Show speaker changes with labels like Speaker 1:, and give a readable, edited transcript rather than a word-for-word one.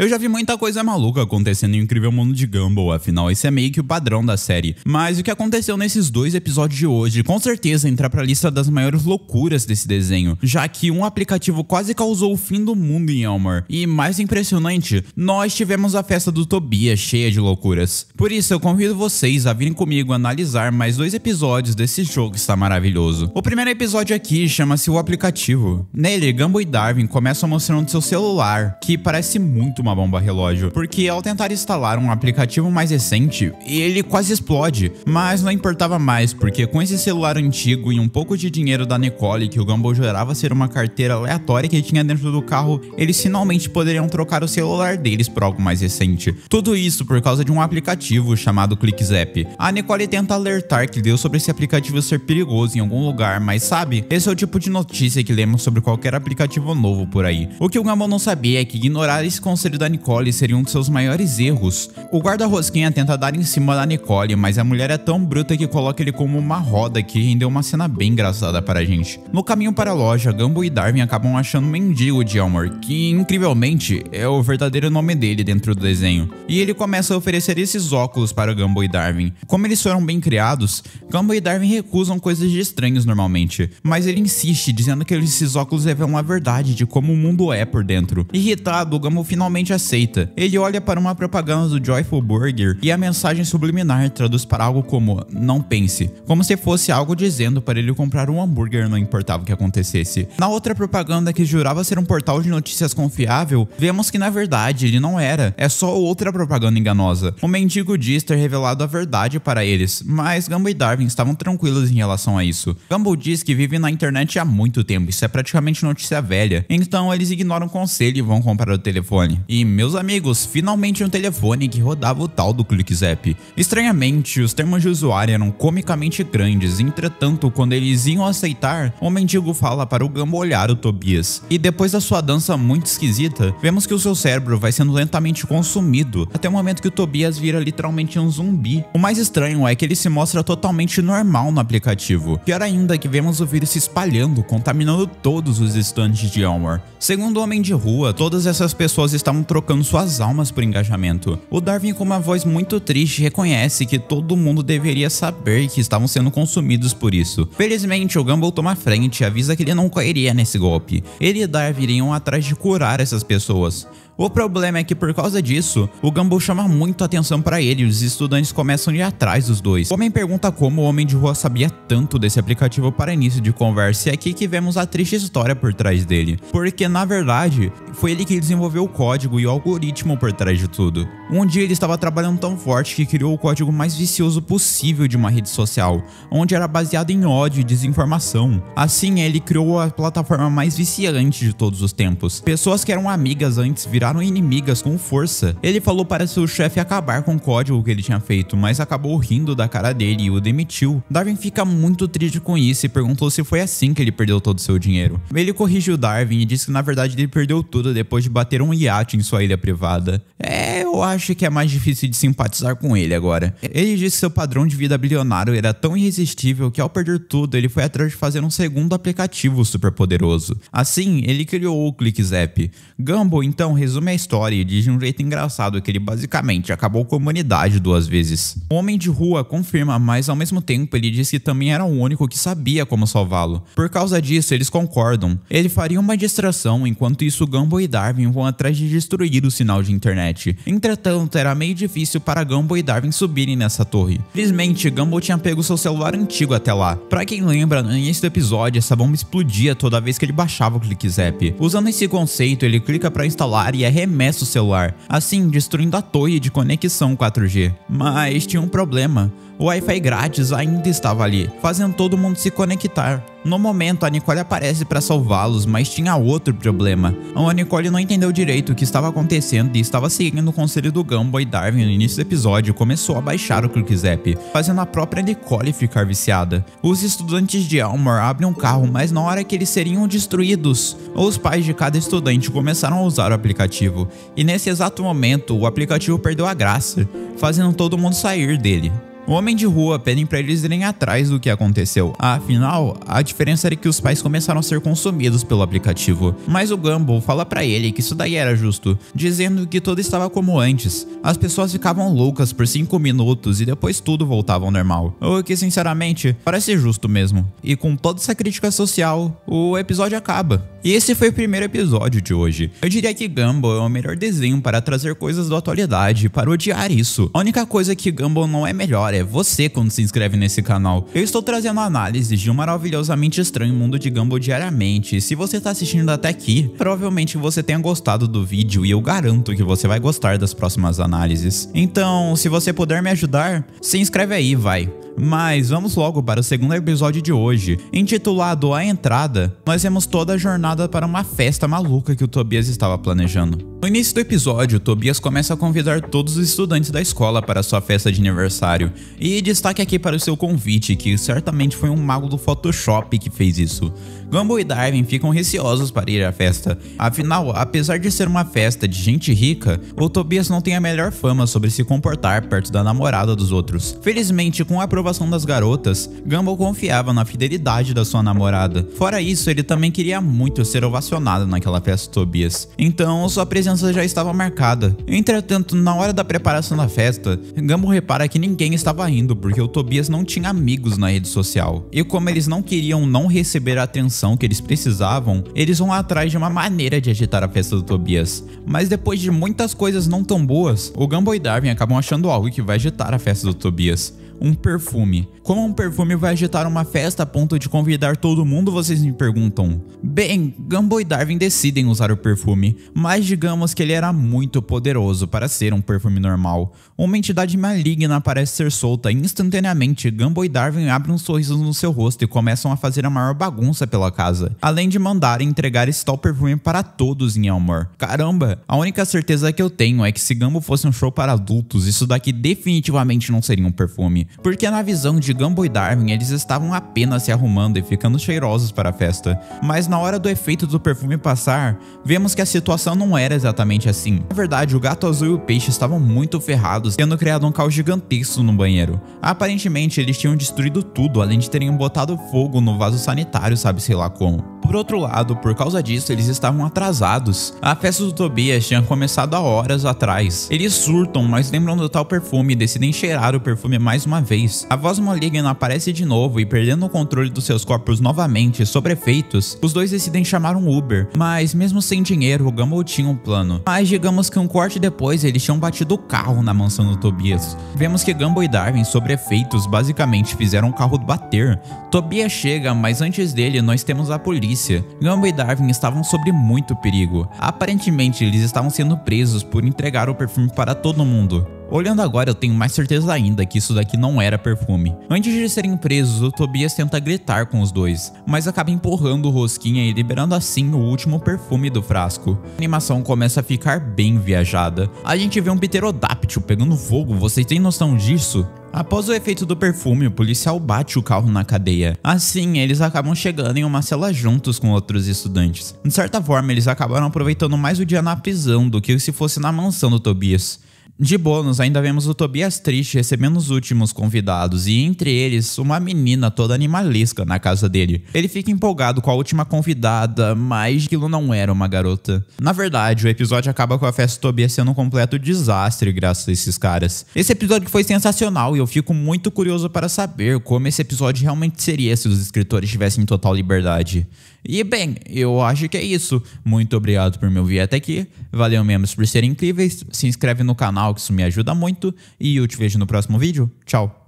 Speaker 1: Eu já vi muita coisa maluca acontecendo em Incrível Mundo de Gumball, afinal esse é meio que o padrão da série. Mas o que aconteceu nesses 2 episódios de hoje com certeza entra pra lista das maiores loucuras desse desenho, já que um aplicativo quase causou o fim do mundo em Elmore. E mais impressionante, nós tivemos a festa do Tobias cheia de loucuras. Por isso eu convido vocês a virem comigo analisar mais 2 episódios desse jogo que está maravilhoso. O primeiro episódio aqui chama-se O Aplicativo. Nele, Gumball e Darwin começam mostrando seu celular, que parece muito uma bomba relógio, porque ao tentar instalar um aplicativo mais recente, ele quase explode, mas não importava mais, porque com esse celular antigo e um pouco de dinheiro da Nicole que o Gumball jurava ser uma carteira aleatória que tinha dentro do carro, eles finalmente poderiam trocar o celular deles por algo mais recente. Tudo isso por causa de um aplicativo chamado ClickZap. A Nicole tenta alertar que deu sobre esse aplicativo ser perigoso em algum lugar, mas sabe, esse é o tipo de notícia que lemos sobre qualquer aplicativo novo por aí. O que o Gumball não sabia é que ignorar esse conselho da Nicole seria um de seus maiores erros. O guarda-rosquinha tenta dar em cima da Nicole, mas a mulher é tão bruta que coloca ele como uma roda, que rendeu uma cena bem engraçada para a gente. No caminho para a loja, Gumball e Darwin acabam achando um mendigo de Elmore, que incrivelmente é o verdadeiro nome dele dentro do desenho. E ele começa a oferecer esses óculos para Gumball e Darwin. Como eles foram bem criados, Gumball e Darwin recusam coisas de estranhos normalmente, mas ele insiste, dizendo que esses óculos revelam a verdade de como o mundo é por dentro. Irritado, Gumball finalmente aceita. Ele olha para uma propaganda do Joyful Burger e a mensagem subliminar traduz para algo como "não pense", como se fosse algo dizendo para ele comprar um hambúrguer não importava o que acontecesse. Na outra propaganda, que jurava ser um portal de notícias confiável, vemos que na verdade ele não era, é só outra propaganda enganosa. O mendigo diz ter revelado a verdade para eles, mas Gumball e Darwin estavam tranquilos em relação a isso. Gumball diz que vive na internet há muito tempo, isso é praticamente notícia velha, então eles ignoram o conselho e vão comprar o telefone. E meus amigos, finalmente um telefone que rodava o tal do ClickZap. Estranhamente, os termos de usuário eram comicamente grandes, entretanto, quando eles iam aceitar, o mendigo fala para o Gumball olhar o Tobias. E depois da sua dança muito esquisita, vemos que o seu cérebro vai sendo lentamente consumido, até o momento que o Tobias vira literalmente um zumbi. O mais estranho é que ele se mostra totalmente normal no aplicativo. Pior ainda que vemos o vírus se espalhando, contaminando todos os estudantes de Elmore. Segundo o Homem de Rua, todas essas pessoas estavam trocando suas almas por engajamento. O Darwin, com uma voz muito triste, reconhece que todo mundo deveria saber que estavam sendo consumidos por isso. Felizmente, o Gumball toma a frente e avisa que ele não cairia nesse golpe. Ele e Darwin iriam atrás de curar essas pessoas. O problema é que por causa disso, o Gumball chama muito a atenção para ele e os estudantes começam a ir atrás dos dois. O homem pergunta como o Homem de Rua sabia tanto desse aplicativo para início de conversa, e é aqui que vemos a triste história por trás dele. Porque na verdade, foi ele que desenvolveu o código e o algoritmo por trás de tudo. Um dia ele estava trabalhando tão forte que criou o código mais vicioso possível de uma rede social, onde era baseado em ódio e desinformação. Assim, ele criou a plataforma mais viciante de todos os tempos. Pessoas que eram amigas antes viraram inimigas com força. Ele falou para seu chefe acabar com o código que ele tinha feito, mas acabou rindo da cara dele e o demitiu. Darwin fica muito triste com isso e perguntou se foi assim que ele perdeu todo o seu dinheiro. Ele corrigiu Darwin e disse que na verdade ele perdeu tudo depois de bater um iate em sua ilha privada. Eu acho que é mais difícil de simpatizar com ele agora. Ele disse que seu padrão de vida bilionário era tão irresistível que ao perder tudo ele foi atrás de fazer um segundo aplicativo super poderoso. Assim, ele criou o ClickZap. Gumball então resume a história e diz de um jeito engraçado que ele basicamente acabou com a humanidade 2 vezes. O Homem de Rua confirma, mas ao mesmo tempo ele diz que também era o único que sabia como salvá-lo. Por causa disso, eles concordam. Ele faria uma distração, enquanto isso Gumball e Darwin vão atrás de destruir o sinal de internet. Entretanto, era meio difícil para Gumball e Darwin subirem nessa torre. Felizmente, Gumball tinha pego seu celular antigo até lá. Pra quem lembra, no início do episódio, essa bomba explodia toda vez que ele baixava o ClickZap. Usando esse conceito, ele clica para instalar e arremessa o celular, assim destruindo a torre de conexão 4G. Mas tinha um problema. O Wi-Fi grátis ainda estava ali, fazendo todo mundo se conectar. No momento, a Nicole aparece para salvá-los, mas tinha outro problema. A Nicole não entendeu direito o que estava acontecendo e estava seguindo o conselho do Gumball e Darwin no início do episódio e começou a baixar o ClickZap, fazendo a própria Nicole ficar viciada. Os estudantes de Elmore abrem um carro, mas na hora que eles seriam destruídos, os pais de cada estudante começaram a usar o aplicativo. E nesse exato momento, o aplicativo perdeu a graça, fazendo todo mundo sair dele. O homem de rua pedem pra eles irem atrás do que aconteceu. Afinal, a diferença era que os pais começaram a ser consumidos pelo aplicativo. Mas o Gumball fala pra ele que isso daí era justo, dizendo que tudo estava como antes. As pessoas ficavam loucas por 5 minutos e depois tudo voltava ao normal. O que, sinceramente, parece justo mesmo. E com toda essa crítica social, o episódio acaba. E esse foi o primeiro episódio de hoje. Eu diria que Gumball é o melhor desenho para trazer coisas da atualidade, para odiar isso. A única coisa que Gumball não é melhor é você quando se inscreve nesse canal. Eu estou trazendo análises de um maravilhosamente estranho mundo de Gumball diariamente, e se você está assistindo até aqui, provavelmente você tenha gostado do vídeo e eu garanto que você vai gostar das próximas análises. Então, se você puder me ajudar, se inscreve aí, vai. Mas vamos logo para o segundo episódio de hoje, intitulado A Entrada. Nós vemos toda a jornada para uma festa maluca que o Tobias estava planejando. No início do episódio, Tobias começa a convidar todos os estudantes da escola para sua festa de aniversário. E destaque aqui para o seu convite, que certamente foi um mago do Photoshop que fez isso. Gumball e Darwin ficam receosos para ir à festa. Afinal, apesar de ser uma festa de gente rica, o Tobias não tem a melhor fama sobre se comportar perto da namorada dos outros. Felizmente, com a aprovação das garotas, Gumball confiava na fidelidade da sua namorada. Fora isso, ele também queria muito ser ovacionado naquela festa do Tobias. Então, sua presença já estava marcada. Entretanto, na hora da preparação da festa, Gumball repara que ninguém estava indo porque o Tobias não tinha amigos na rede social. E como eles não queriam não receber a atenção que eles precisavam, eles vão atrás de uma maneira de agitar a festa do Tobias. Mas depois de muitas coisas não tão boas, o Gumball e Darwin acabam achando algo que vai agitar a festa do Tobias. Um perfume. Como um perfume vai agitar uma festa a ponto de convidar todo mundo, vocês me perguntam? Bem, Gumball e Darwin decidem usar o perfume, mas digamos que ele era muito poderoso para ser um perfume normal. Uma entidade maligna parece ser solta e instantaneamente Gumball e Darwin abrem um sorriso no seu rosto e começam a fazer a maior bagunça pela casa, além de mandarem entregar esse tal perfume para todos em Elmore. Caramba, a única certeza que eu tenho é que se Gumball fosse um show para adultos, isso daqui definitivamente não seria um perfume. Porque na visão de Gumball e Darwin, eles estavam apenas se arrumando e ficando cheirosos para a festa. Mas na hora do efeito do perfume passar, vemos que a situação não era exatamente assim. Na verdade, o gato azul e o peixe estavam muito ferrados, tendo criado um caos gigantesco no banheiro. Aparentemente, eles tinham destruído tudo, além de terem botado fogo no vaso sanitário, sabe sei lá como. Por outro lado, por causa disso, eles estavam atrasados. A festa do Tobias tinha começado há horas atrás. Eles surtam, mas lembram do tal perfume e decidem cheirar o perfume mais uma vez. A voz maligna aparece de novo e, perdendo o controle dos seus corpos novamente sob efeitos, os dois decidem chamar um Uber. Mas mesmo sem dinheiro, o Gumball tinha um plano. Mas digamos que um corte depois, eles tinham batido o carro na mansão do Tobias. Vemos que Gumball e Darwin, sob efeitos, basicamente fizeram o carro bater. Tobias chega, mas antes dele nós temos a polícia. Gumball e Darwin estavam sob muito perigo. Aparentemente, eles estavam sendo presos por entregar o perfume para todo mundo. Olhando agora, eu tenho mais certeza ainda que isso daqui não era perfume. Antes de serem presos, o Tobias tenta gritar com os dois, mas acaba empurrando o Rosquinha e liberando assim o último perfume do frasco. A animação começa a ficar bem viajada. A gente vê um pterodáctilo pegando fogo, vocês têm noção disso? Após o efeito do perfume, o policial bate o carro na cadeia. Assim, eles acabam chegando em uma cela juntos com outros estudantes. De certa forma, eles acabaram aproveitando mais o dia na prisão do que se fosse na mansão do Tobias. De bônus, ainda vemos o Tobias triste recebendo os últimos convidados e entre eles, uma menina toda animalesca na casa dele. Ele fica empolgado com a última convidada, mas aquilo não era uma garota. Na verdade, o episódio acaba com a festa do Tobias sendo um completo desastre graças a esses caras. Esse episódio foi sensacional e eu fico muito curioso para saber como esse episódio realmente seria se os escritores tivessem total liberdade. E bem, eu acho que é isso. Muito obrigado por me ouvir até aqui. Valeu mesmo por serem incríveis. Se inscreve no canal que isso me ajuda muito. E eu te vejo no próximo vídeo. Tchau.